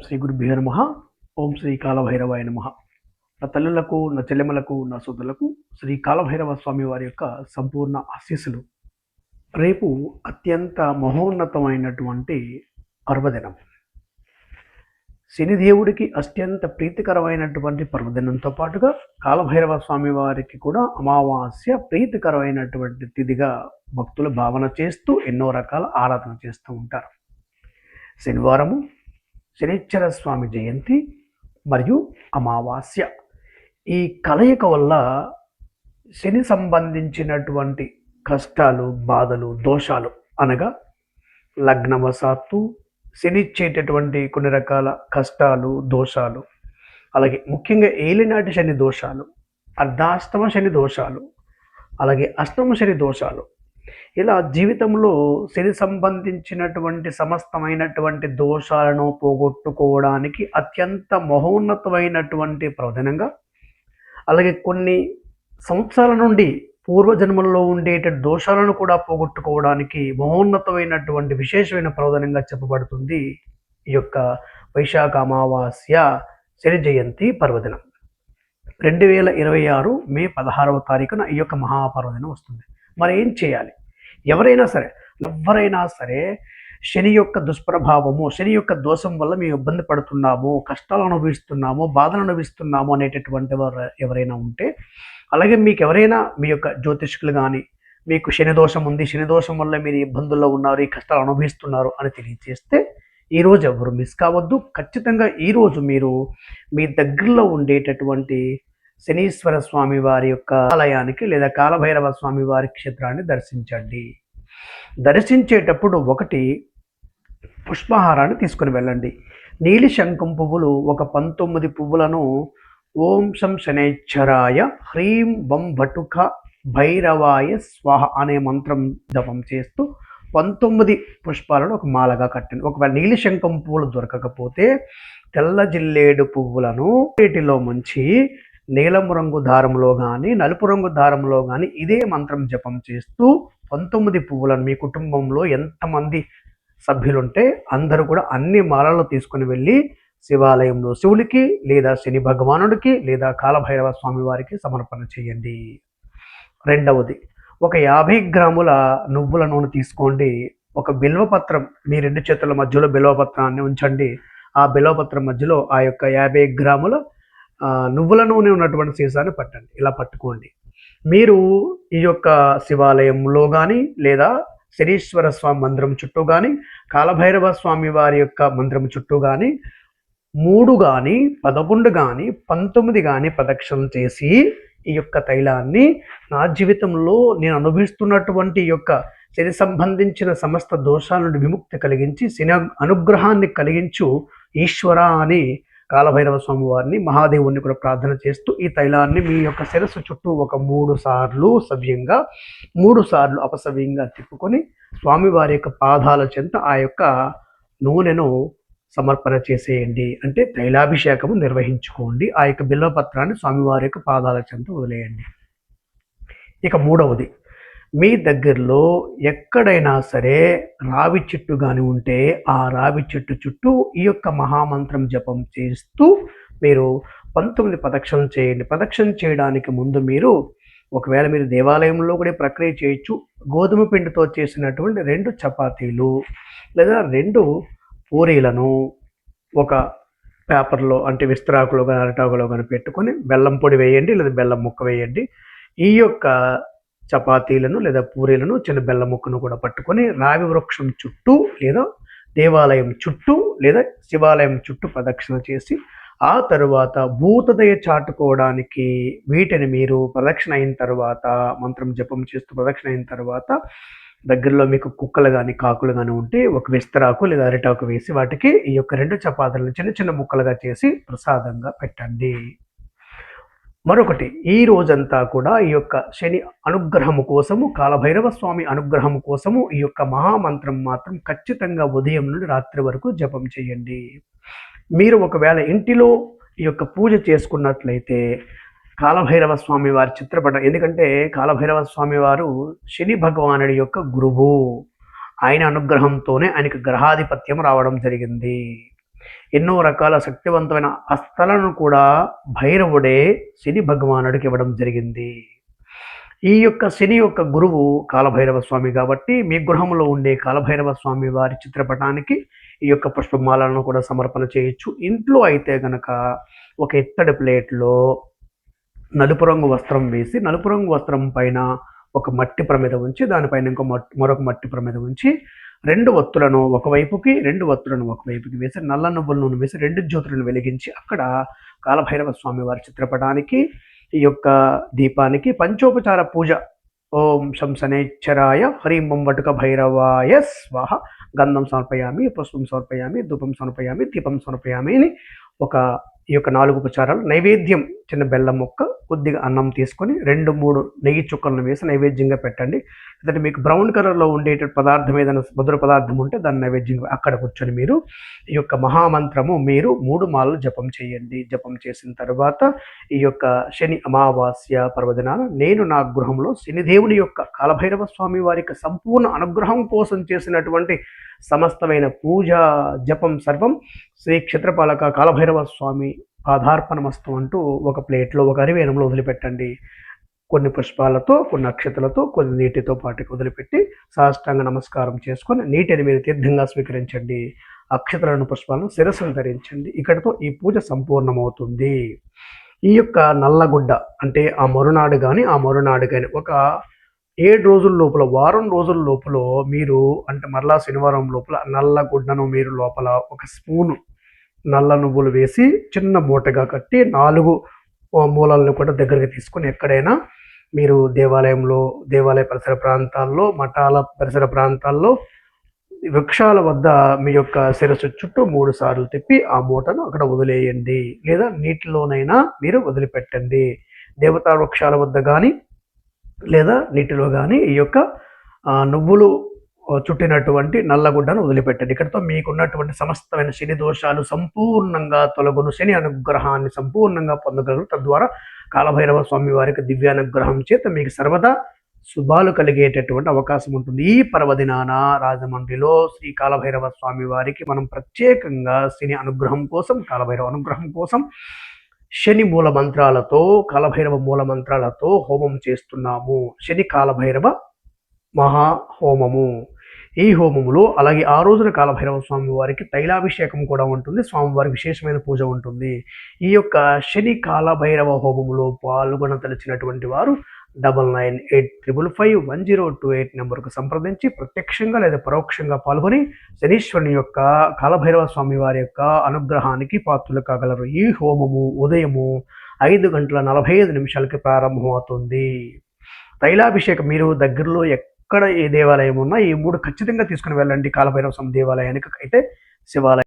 శ్రీ గురుభ్యో నమః. ఓం శ్రీ కాలభైరవాయ నమః. నా తల్లులకు, నా చెల్లెమ్మలకు, నా సోదరులకు శ్రీ కాలభైరవ స్వామి వారి యొక్క సంపూర్ణ ఆశీస్సులు. రేపు అత్యంత మహోన్నతమైనటువంటి పర్వదినం. శనిదేవుడికి అత్యంత ప్రీతికరమైనటువంటి పర్వదినంతో పాటుగా కాలభైరవ స్వామి వారికి కూడా అమావాస్య ప్రీతికరమైనటువంటి తిథిగా భక్తులు భావన చేస్తూ ఎన్నో రకాల ఆరాధన చేస్తూ ఉంటారు. శనివారము శనిశ్చర స్వామి జయంతి మరియు అమావాస్య, ఈ కలయిక వల్ల శని సంబంధించినటువంటి కష్టాలు, బాధలు, దోషాలు అనగా లగ్నవశాత్తు శనిచ్చేటటువంటి కొన్ని రకాల కష్టాలు, దోషాలు, అలాగే ముఖ్యంగా ఏలినాటి శని దోషాలు, అర్ధాష్టమ శని దోషాలు, అలాగే అష్టమ శని దోషాలు, ఇలా జీవితంలో శని సంబంధించినటువంటి సమస్తమైనటువంటి దోషాలను పోగొట్టుకోవడానికి అత్యంత మహోన్నతమైనటువంటి ప్రవచనంగా, అలాగే కొన్ని సంవత్సరాల నుండి పూర్వజన్మల్లో ఉండేట దోషాలను కూడా పోగొట్టుకోవడానికి మహోన్నతమైనటువంటి విశేషమైన ప్రవచనంగా చెప్పబడుతుంది ఈ యొక్క వైశాఖ అమావాస్య శని జయంతి పర్వదినం. 2026 మే 16వ తారీఖున ఈ యొక్క మహాపర్వదినం వస్తుంది. మరి ఏం చేయాలి? ఎవరైనా సరే శని యొక్క దుష్ప్రభావము, శని యొక్క దోషం వల్ల మేము ఇబ్బంది పడుతున్నాము, కష్టాలు అనుభవిస్తున్నాము, బాధలు అనుభవిస్తున్నాము అనేటటువంటి వారు ఎవరైనా ఉంటే, అలాగే మీకు ఎవరైనా మీ యొక్క జ్యోతిష్కులు కానీ మీకు శని దోషం ఉంది, శని దోషం వల్ల మీరు ఇబ్బందుల్లో ఉన్నారు, ఈ కష్టాలు అనుభవిస్తున్నారు అని తెలియజేస్తే ఈరోజు ఎవరు మిస్ కావద్దు. ఖచ్చితంగా ఈరోజు మీరు మీ దగ్గరలో ఉండేటటువంటి శనీశ్వర స్వామి వారి యొక్క ఆలయానికి లేదా కాలభైరవ స్వామి వారి క్షేత్రాన్ని దర్శించండి. దర్శించేటప్పుడు ఒకటి పుష్పహారాన్ని తీసుకుని వెళ్ళండి. నీలి శంఖం పువ్వులు ఒక 19 పువ్వులను ఓం శం శనైశ్చరాయ హ్రీం వం భటుక భైరవాయ స్వాహ అనే మంత్రం జపం చేస్తూ 19 పుష్పాలను ఒక మాలగా కట్టండి. ఒకవేళ నీలి శంఖం పువ్వులు దొరకకపోతే తెల్ల జిల్లేడు పువ్వులను వీటిలో ముంచి నీలం రంగు దారంలో కానీ నలుపు రంగు దారంలో కానీ ఇదే మంత్రం జపం చేస్తూ 19 పువ్వులను మీ కుటుంబంలో ఎంతమంది సభ్యులుంటే అందరూ కూడా అన్ని మాలలు తీసుకుని వెళ్ళి శివాలయంలో శివుడికి లేదా శని భగవానుడికి లేదా కాలభైరవ స్వామి వారికి సమర్పణ చేయండి. రెండవది, ఒక 50 గ్రాముల నువ్వుల నూనె తీసుకోండి. ఒక బిల్వపత్రం మీ 2 చేతుల మధ్యలో బిల్వపత్రాన్ని ఉంచండి. ఆ బిల్వపత్రం మధ్యలో ఆ యొక్క 50 గ్రాముల నువ్వుల నూనె ఉన్నటువంటి సీసాన్ని పట్టండి. ఇలా పట్టుకోండి. మీరు ఈ యొక్క శివాలయంలో కానీ లేదా శనీశ్వర స్వామి మందిరం చుట్టూ కానీ కాలభైరవ స్వామి వారి యొక్క మందిరం చుట్టూ కానీ 3 కానీ 11 కానీ 19 కానీ ప్రదక్షిణలు చేసి ఈ యొక్క తైలాన్ని నా జీవితంలో నేను అనుభవిస్తున్నటువంటి ఈ యొక్క శని సంబంధించిన సమస్త దోషాల నుండి విముక్తి కలిగించి శని అనుగ్రహాన్ని కలిగించు ఈశ్వర అని కాలభైరవ స్వామి వారిని, మహాదేవుని కూడా ప్రార్థన చేస్తూ ఈ తైలాన్ని మీ యొక్క శిరస్సు చుట్టూ ఒక 3 సార్లు సవ్యంగా 3 సార్లు అపసవ్యంగా తిప్పుకొని స్వామివారి యొక్క పాదాల చెంత ఆ యొక్క నూనెను సమర్పణ చేసేయండి. అంటే తైలాభిషేకము నిర్వహించుకోండి. ఆ యొక్క బిల్వపత్రాన్ని స్వామివారి యొక్క పాదాల చెంత వదిలేయండి. ఇక మూడవది, మీ దగ్గరలో ఎక్కడైనా సరే రావి చెట్టు కానీ ఉంటే ఆ రావి చెట్టు చుట్టూ ఈ యొక్క మహామంత్రం జపం చేస్తూ మీరు 19 ప్రదక్షిణలు చేయండి. ప్రదక్షిణ చేయడానికి ముందు మీరు ఒకవేళ మీరు దేవాలయంలో కూడా ప్రక్రియ చేయొచ్చు. గోధుమ పిండితో చేసినటువంటి 2 చపాతీలు లేదా 2 పూరీలను ఒక పేపర్లో అంటే విస్తరాకులో కానీ అరటాకులో కానీ పెట్టుకొని బెల్లం పొడి వేయండి లేదా బెల్లం ముక్క వేయండి. ఈ యొక్క చపాతీలను లేదా పూరీలను చిన్న బెల్లం ముక్కను కూడా పట్టుకొని రావి వృక్షం చుట్టూ లేదా దేవాలయం చుట్టూ లేదా శివాలయం చుట్టూ ప్రదక్షిణ చేసి ఆ తరువాత భూతదయ చాటుకోవడానికి వీటిని మీరు ప్రదక్షిణ అయిన తర్వాత మంత్రం జపం చేస్తూ ప్రదక్షిణ అయిన తర్వాత దగ్గరలో మీకు కుక్కలు కానీ కాకులు కానీ ఉంటే ఒక విస్తరాకు లేదా అరిటాకు వేసి వాటికి ఈ యొక్క 2 చపాతీలను చిన్న చిన్న ముక్కలుగా చేసి ప్రసాదంగా పెట్టండి. మరొకటి, ఈ రోజంతా కూడా ఈ యొక్క శని అనుగ్రహము కోసము, కాలభైరవ స్వామి అనుగ్రహము కోసము ఈ యొక్క మహామంత్రం మాత్రం ఖచ్చితంగా ఉదయం నుండి రాత్రి వరకు జపం చేయండి. మీరు ఒకవేళ ఇంటిలో ఈ యొక్క పూజ చేసుకున్నట్లయితే కాలభైరవ స్వామి వారి చిత్రపటం, ఎందుకంటే కాలభైరవ స్వామి వారు శని భగవానుడి యొక్క గురువు, ఆయన అనుగ్రహంతోనే ఆయనకు గ్రహాధిపత్యం రావడం జరిగింది. ఎన్నో రకాల శక్తివంతమైన అస్త్రాలను కూడా భైరవుడే శని భగవానుడికి ఇవ్వడం జరిగింది. ఈ యొక్క శని యొక్క గురువు కాలభైరవ స్వామి కాబట్టి మీ గృహంలో ఉండే కాలభైరవ స్వామి వారి చిత్రపటానికి ఈ యొక్క పుష్పమాలను కూడా సమర్పణ చేయొచ్చు. ఇంట్లో అయితే గనక ఒక ఇత్తడి ప్లేట్లో నలుపు రంగు వస్త్రం వేసి, నలుపు రంగు వస్త్రం పైన ఒక మట్టి ప్రమిద ఉంచి, దానిపైన మరొక మట్టి ప్రమిద ఉంచి 2 ఒత్తులను ఒకవైపుకి 2 ఒత్తులను ఒకవైపుకి వేసి, నల్ల నువ్వుల నూనె వేసి 2 జ్యోతులను వెలిగించి, అక్కడ కాలభైరవ స్వామి వారి చిత్రపటానికి ఈ యొక్క దీపానికి పంచోపచార పూజ. ఓం శం శనైశ్చరాయ హ్రీం ఓం వటుక భైరవాయ స్వాహ, గంధం సమర్పయామి, పుష్పం సమర్పయామి, ధూపం సమర్పయామి, దీపం సమర్పయామి అని ఈ యొక్క 4 ఉపచారాలు. నైవేద్యం చిన్న బెల్లం ముక్క, కొద్దిగా అన్నం తీసుకొని 2-3 నెయ్యి చుక్కలను వేసి నైవేద్యంగా పెట్టండి. లేదంటే మీకు బ్రౌన్ కలర్లో ఉండేటువంటి పదార్థం ఏదైనా మధుర పదార్థం ఉంటే దాన్ని నైవేద్యంగా అక్కడ కూర్చొని మీరు ఈ యొక్క మహామంత్రము మీరు 3 మాలలు జపం చేయండి. జపం చేసిన తర్వాత ఈ యొక్క శని అమావాస్య పర్వదినాన నేను నా గృహంలో శనిదేవుని యొక్క కాలభైరవ స్వామి వారికి సంపూర్ణ అనుగ్రహం కోసం చేసినటువంటి సమస్తమైన పూజ జపం సర్వం శ్రీ క్షేత్రపాలక కాలభైరవ స్వామి పాదార్పణమస్తు అంటూ ఒక ప్లేట్లో ఒక అరివేణంలో వదిలిపెట్టండి. కొన్ని పుష్పాలతో, కొన్ని అక్షతలతో, కొన్ని నీటితో పాటు వదిలిపెట్టి సాష్టాంగ నమస్కారం చేసుకొని నీటిని మీరు తీర్థంగా స్వీకరించండి. అక్షతలను పుష్పాలను శిరస్సును ధరించండి. ఇక్కడితో ఈ పూజ సంపూర్ణమవుతుంది. ఈ యొక్క నల్లగుడ్డ అంటే ఆ మరునాడు కానీ ఒక 7 రోజుల లోపల, వారం రోజుల లోపల మీరు అంటే మరలా శనివారం లోపల నల్లగుడ్డను మీరు లోపల ఒక స్పూను నల్ల నువ్వులు వేసి చిన్న మూటగా కట్టి 4 మూలలను కూడా దగ్గరికి తీసుకొని ఎక్కడైనా మీరు దేవాలయ పరిసర ప్రాంతాల్లో, మఠాల పరిసర ప్రాంతాల్లో, వృక్షాల వద్ద మీ యొక్క శిరస్సు చుట్టూ 3 సార్లు తిప్పి ఆ మూటను అక్కడ వదిలేయండి. లేదా నీటిలోనైనా మీరు వదిలిపెట్టండి. దేవతా వృక్షాల వద్ద కానీ లేదా నీటిలో కానీ ఈ యొక్క నువ్వులు చుట్టినటువంటి నల్లగుడ్డను వదిలిపెట్టండి. ఇక్కడితో మీకున్నటువంటి సమస్తమైన శని దోషాలు సంపూర్ణంగా తొలగును. శని అనుగ్రహాన్ని సంపూర్ణంగా పొందగలరు. తద్వారా కాలభైరవ స్వామి వారికి దివ్యానుగ్రహం చేత మీకు సర్వదా శుభాలు కలిగేటటువంటి అవకాశం ఉంటుంది. ఈ పర్వదినాన రాజమండ్రిలో శ్రీ కాలభైరవ స్వామి వారికి మనం ప్రత్యేకంగా శని అనుగ్రహం కోసం, కాలభైరవ అనుగ్రహం కోసం శని మూల మంత్రాలతో, కాలభైరవ మూల మంత్రాలతో హోమం చేస్తున్నాము. శని కాలభైరవ మహాహోమము. ఈ హోమములో అలాగే ఆ రోజున కాలభైరవ స్వామి వారికి తైలాభిషేకం కూడా ఉంటుంది. స్వామివారికి విశేషమైన పూజ ఉంటుంది. ఈ యొక్క శని కాలభైరవ హోమములో పాల్గొనదలిచినటువంటి వారు 9985551028 నెంబర్కు సంప్రదించి ప్రత్యక్షంగా లేదా పరోక్షంగా పాల్గొని శనీశ్వరుని యొక్క కాలభైరవ స్వామి వారి యొక్క అనుగ్రహానికి పాత్రలు కాగలరు. ఈ హోమము ఉదయము 5:45 ప్రారంభమవుతుంది. తైలాభిషేకం మీరు దగ్గరలో ఎక్కడ ఏ దేవాలయం ఉన్నా ఈ 3 ఖచ్చితంగా తీసుకుని వెళ్ళండి. కాలభైరవ స్వామి దేవాలయానికి అయితే శివాలయం